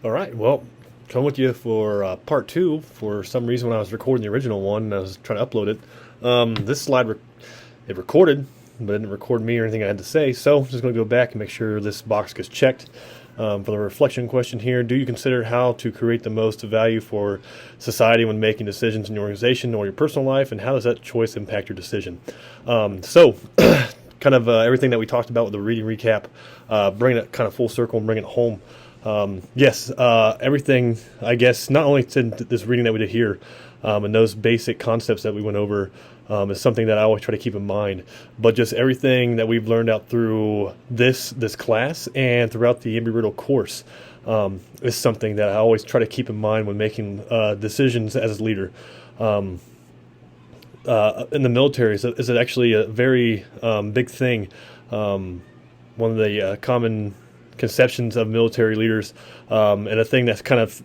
All right. Well, come with you for part two. For some reason, when I was recording the original one, I was trying to upload it. This slide it recorded, but it didn't record me or anything I had to say. So I'm just going to go back and make sure this box gets checked. For the reflection question here, do you consider how to create the most value for society when making decisions in your organization or your personal life, and how does that choice impact your decision? So, kind of everything that we talked about with the reading recap, bringing it kind of full circle and bringing it home. Yes, everything, I guess, not only to this reading that we did here, and those basic concepts that we went over, is something that I always try to keep in mind, but just everything that we've learned out through this class and throughout the Embry-Riddle course, is something that I always try to keep in mind when making decisions as a leader. In the military is actually a very big thing. One of the common conceptions of military leaders, and a thing that's kind of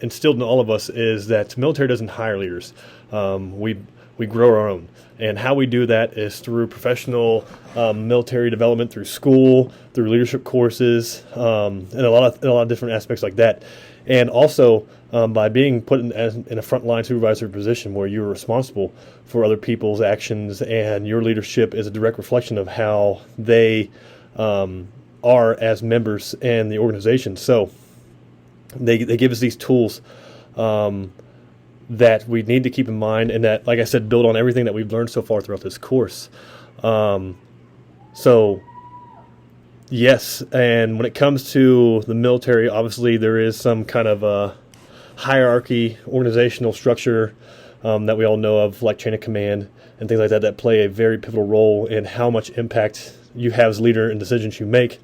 instilled in all of us is that military doesn't hire leaders. We grow our own, and how we do that is through professional military development, through school, through leadership courses, and a lot of different aspects like that, and also by being put in a frontline supervisor position where you're responsible for other people's actions, and your leadership is a direct reflection of how they are as members in the organization. So they give us these tools that we need to keep in mind, and that, like I said, build on everything that we've learned so far throughout this course. So yes, and when it comes to the military, obviously there is some kind of hierarchy, organizational structure that we all know of, like chain of command and things like that, that play a very pivotal role in how much impact you have as a leader in decisions you make.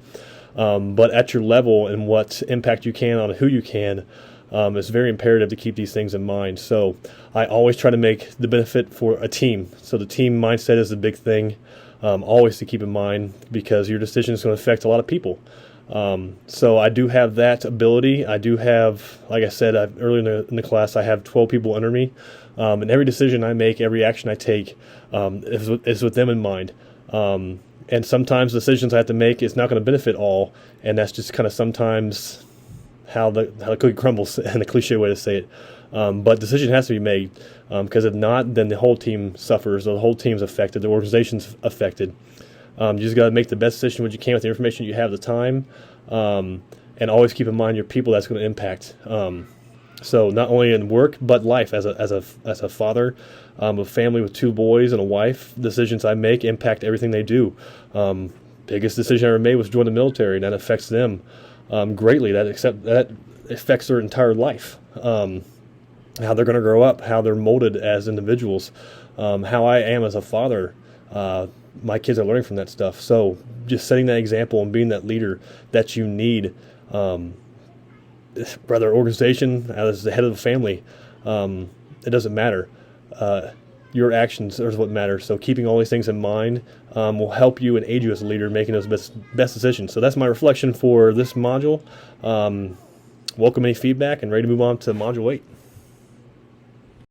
But at your level and what impact you can on who you can, it's very imperative to keep these things in mind. So I always try to make the benefit for a team. So the team mindset is a big thing, always to keep in mind, because your decision is going to affect a lot of people. So I do have that ability. I do have, like I said, earlier in the class, I have 12 people under me. And every decision I make, every action I take, is with them in mind. And sometimes decisions I have to make is not going to benefit all, and that's just kind of sometimes how the cookie crumbles, and a cliche way to say it. But decision has to be made, because if not, then the whole team suffers, or the whole team's affected, the organization's affected. You just got to make the best decision what you can with the information you have at the time, and always keep in mind your people that's going to impact. So not only in work but life, as a father, a family with 2 boys and a wife, decisions I make impact everything they do. Biggest decision I ever made was join the military, and that affects them greatly. That affects their entire life. How they're going to grow up, how they're molded as individuals, how I am as a father. My kids are learning from that stuff. So just setting that example and being that leader that you need, whether organization, as the head of the family, it doesn't matter. Your actions are what matter. So keeping all these things in mind will help you and aid you as a leader making those best decisions. So that's my reflection for this module. Welcome any feedback, and ready to move on to Module 8.